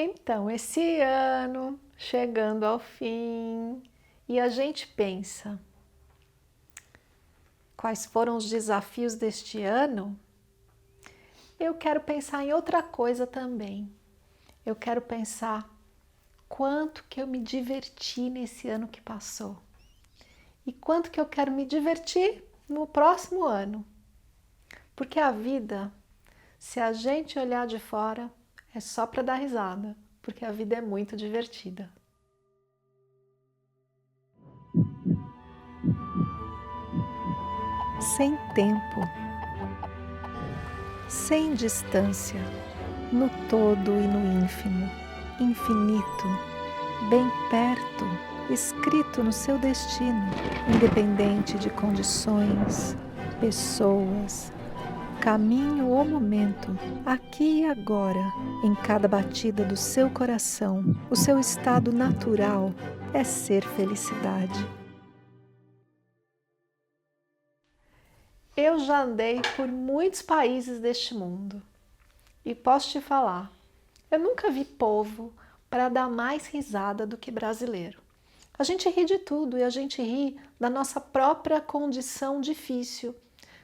Então, esse ano chegando ao fim e a gente pensa, quais foram os desafios deste ano? Eu quero pensar em outra coisa também. Eu quero pensar quanto que eu me diverti nesse ano que passou e quanto que eu quero me divertir no próximo ano. Porque a vida, se a gente olhar de fora, é só para dar risada, porque a vida é muito divertida. Sem tempo, sem distância, no todo e no ínfimo, infinito, bem perto, escrito no seu destino, independente de condições, pessoas, caminho ou momento, aqui e agora, em cada batida do seu coração, o seu estado natural é ser felicidade. Eu já andei por muitos países deste mundo e posso te falar, eu nunca vi povo para dar mais risada do que brasileiro. A gente ri de tudo e a gente ri da nossa própria condição difícil.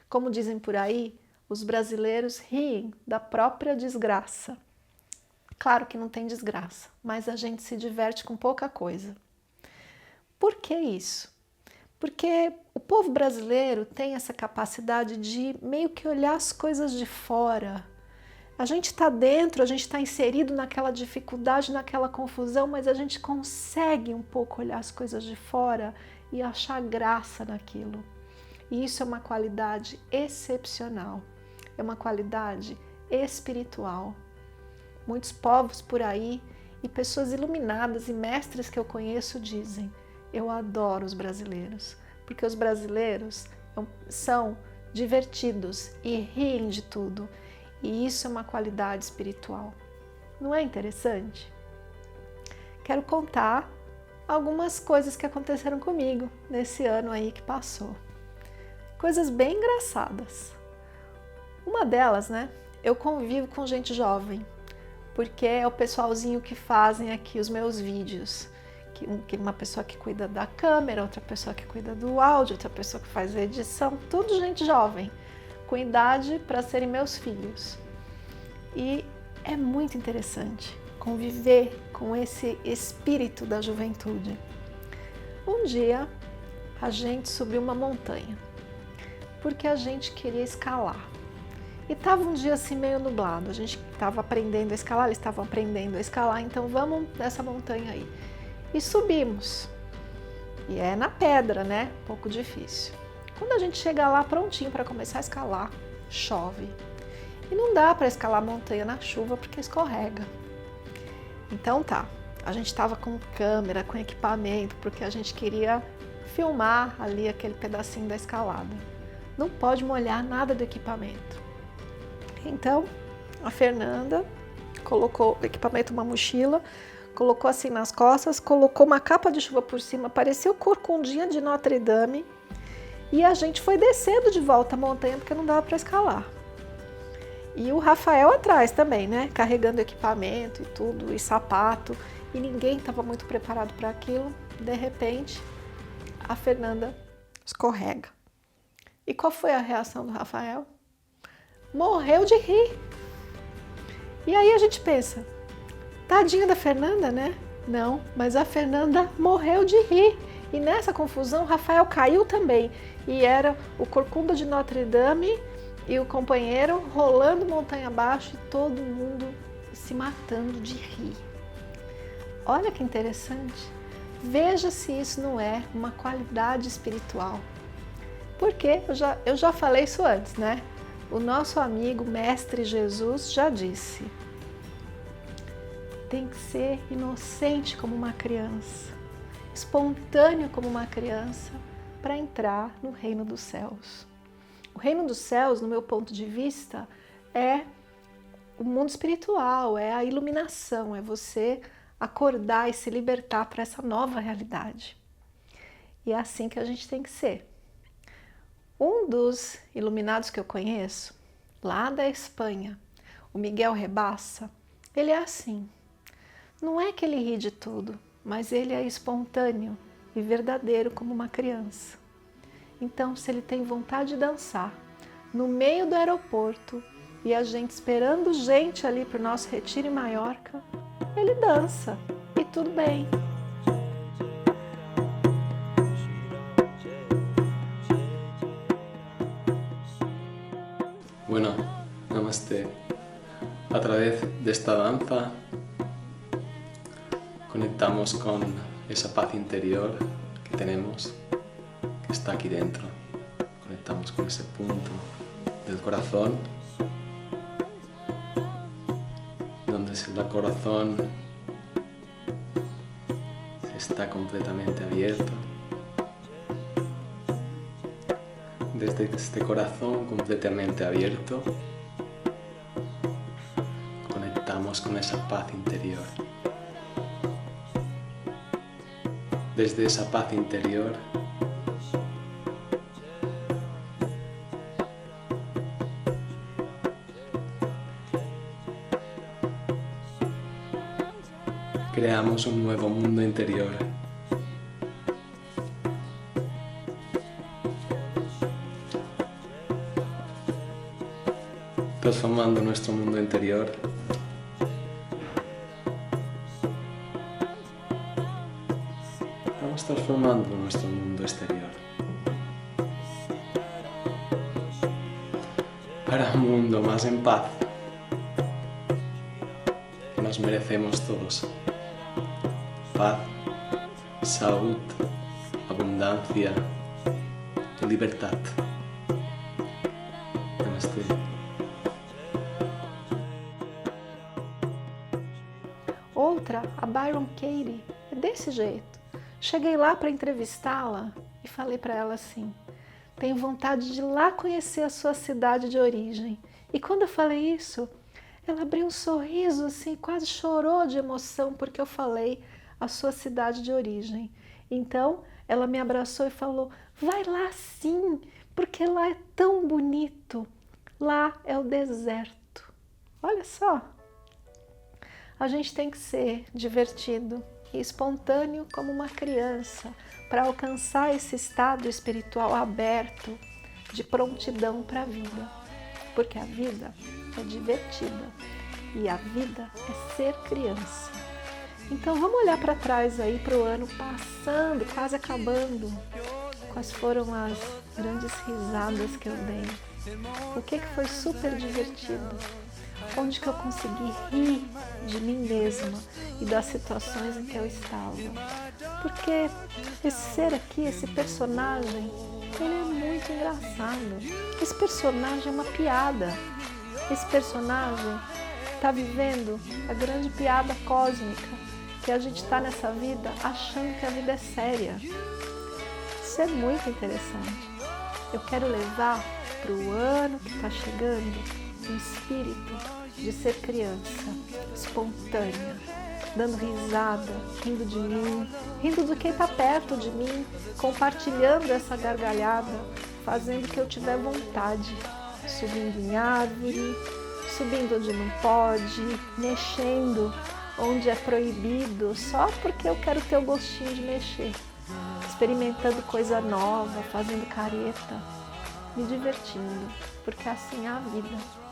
Como dizem por aí, os brasileiros riem da própria desgraça. Claro que não tem desgraça, mas a gente se diverte com pouca coisa. Por que isso? Porque o povo brasileiro tem essa capacidade de meio que olhar as coisas de fora. A gente está dentro, a gente está inserido naquela dificuldade, naquela confusão, mas a gente consegue um pouco olhar as coisas de fora e achar graça naquilo. E isso é uma qualidade excepcional, é uma qualidade espiritual. Muitos povos por aí e pessoas iluminadas e mestres que eu conheço dizem: eu adoro os brasileiros, porque os brasileiros são divertidos e riem de tudo. E isso é uma qualidade espiritual. Não é interessante? Quero contar algumas coisas que aconteceram comigo nesse ano aí que passou. Coisas bem engraçadas. Uma delas, né? Eu convivo com gente jovem, porque é o pessoalzinho que fazem aqui os meus vídeos. Uma pessoa que cuida da câmera, outra pessoa que cuida do áudio, outra pessoa que faz a edição, tudo gente jovem, com idade para serem meus filhos. E é muito interessante conviver com esse espírito da juventude. Um dia a gente subiu uma montanha, porque a gente queria escalar. E estava um dia assim meio nublado, a gente estava aprendendo a escalar, eles estavam aprendendo a escalar, então vamos nessa montanha aí. E subimos. E é na pedra, né? Um pouco difícil. Quando a gente chega lá prontinho para começar a escalar, chove. E não dá para escalar a montanha na chuva porque escorrega. Então tá, a gente estava com câmera, com equipamento, porque a gente queria filmar ali aquele pedacinho da escalada. Não pode molhar nada do equipamento. Então, a Fernanda colocou o equipamento, uma mochila, colocou assim nas costas, colocou uma capa de chuva por cima, parecia o Corcundinha de Notre Dame, e a gente foi descendo de volta a montanha porque não dava para escalar. E o Rafael atrás também, né? Carregando equipamento e tudo, e sapato, e ninguém estava muito preparado para aquilo. De repente, a Fernanda escorrega. E qual foi a reação do Rafael? Morreu de rir. E aí a gente pensa, tadinha da Fernanda, né? Não, mas a Fernanda morreu de rir. E nessa confusão, o Rafael caiu também. E era o Corcunda de Notre Dame e o companheiro rolando montanha abaixo e todo mundo se matando de rir. Olha que interessante. Veja se isso não é uma qualidade espiritual. Porque eu já falei isso antes, né? O nosso amigo Mestre Jesus já disse: tem que ser inocente como uma criança, espontâneo como uma criança, para entrar no reino dos céus. O reino dos céus, no meu ponto de vista, é o mundo espiritual, é a iluminação, é você acordar e se libertar para essa nova realidade. E é assim que a gente tem que ser. Um dos iluminados que eu conheço, lá da Espanha, o Miguel Rebassa, ele é assim. Não é que ele ri de tudo, mas ele é espontâneo e verdadeiro como uma criança. Então, se ele tem vontade de dançar no meio do aeroporto e a gente esperando gente ali para o nosso retiro em Maiorca, ele dança e tudo bem. Bueno, namaste. A través de esta danza conectamos con esa paz interior que tenemos, que está aquí dentro. Conectamos con ese punto del corazón, donde el corazón está completamente abierto. Desde este corazón completamente abierto, conectamos con esa paz interior. Desde esa paz interior, creamos un nuevo mundo interior. Transformando nuestro mundo interior vamos transformando nuestro mundo exterior para un mundo más en paz que nos merecemos todos. Paz, salud, abundancia y libertad. Namaste. Outra, a Byron Katie, é desse jeito. Cheguei lá para entrevistá-la e falei para ela assim: tenho vontade de ir lá conhecer a sua cidade de origem. E quando eu falei isso, ela abriu um sorriso assim, quase chorou de emoção porque eu falei a sua cidade de origem. Então ela me abraçou e falou: vai lá sim, porque lá é tão bonito. Lá é o deserto. Olha só. A gente tem que ser divertido e espontâneo como uma criança para alcançar esse estado espiritual aberto de prontidão para a vida. Porque a vida é divertida e a vida é ser criança. Então vamos olhar para trás aí para o ano passando, quase acabando. Quais foram as grandes risadas que eu dei? O que foi super divertido? Onde que eu consegui rir de mim mesma e das situações em que eu estava. Porque esse ser aqui, esse personagem, ele é muito engraçado. Esse personagem é uma piada. Esse personagem está vivendo a grande piada cósmica, que a gente está nessa vida achando que a vida é séria. Isso é muito interessante. Eu quero levar para o ano que está chegando um espírito de ser criança, espontânea, dando risada, rindo de mim, rindo de quem está perto de mim, compartilhando essa gargalhada, fazendo o que eu tiver vontade, subindo em árvore, subindo onde não pode, mexendo onde é proibido, só porque eu quero ter o gostinho de mexer, experimentando coisa nova, fazendo careta, me divertindo, porque assim é a vida.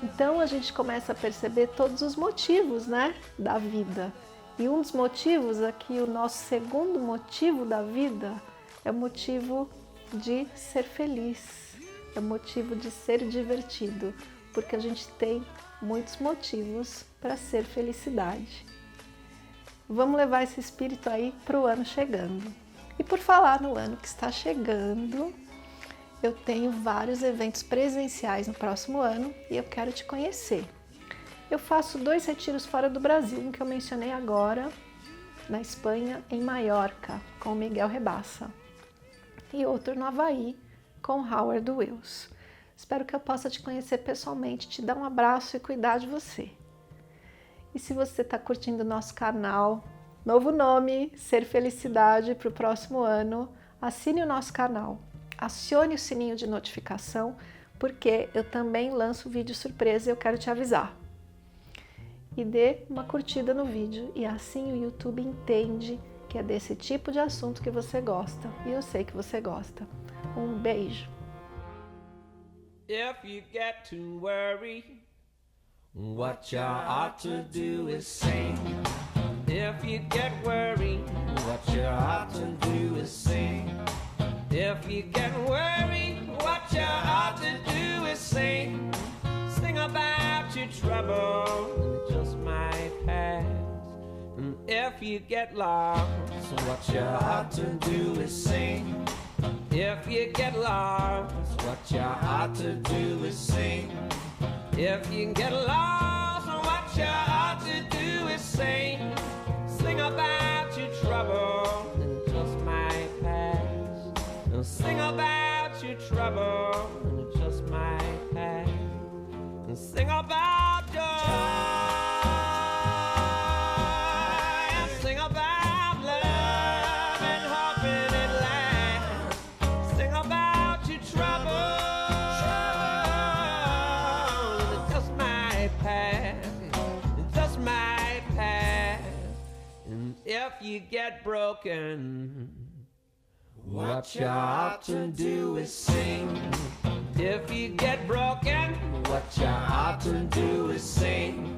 Então a gente começa a perceber todos os motivos, né, da vida. E um dos motivos aqui, o nosso segundo motivo da vida, é o motivo de ser feliz, é o motivo de ser divertido, porque a gente tem muitos motivos para ser felicidade. Vamos levar esse espírito aí para o ano chegando. E por falar no ano que está chegando, eu tenho vários eventos presenciais no próximo ano e eu quero te conhecer. Eu faço 2 retiros fora do Brasil, um que eu mencionei agora, na Espanha, em Maiorca, com o Miguel Rebassa, e outro no Havaí, com Howard Wills. Espero que eu possa te conhecer pessoalmente, te dar um abraço e cuidar de você. E se você está curtindo o nosso canal, novo nome, Ser Felicidade, para o próximo ano, assine o nosso canal. Acione o sininho de notificação, porque eu também lanço vídeo surpresa e eu quero te avisar. e dê uma curtida no vídeo. E assim o YouTube entende que é desse tipo de assunto que você gosta. E eu sei que você gosta. Um beijo! If you get to worry, what you ought to do is sing. If you get worried, what you ought to do is sing. If you get worried, what you ought to do is sing. Sing about your trouble, and it just might pass. And if you get lost, what you ought to do is sing. If you get lost, what you ought to do is sing. If you get lost, what you ought to do is sing. Sing about your trouble, and it just might pass. And sing about your trouble, and it just might pass. And sing about joy, and sing about love and hope in it lasts. Sing about your trouble, and it just might pass. It just might pass. And if you get broken, what you ought to do is sing. If you get broken, what you ought to do is sing.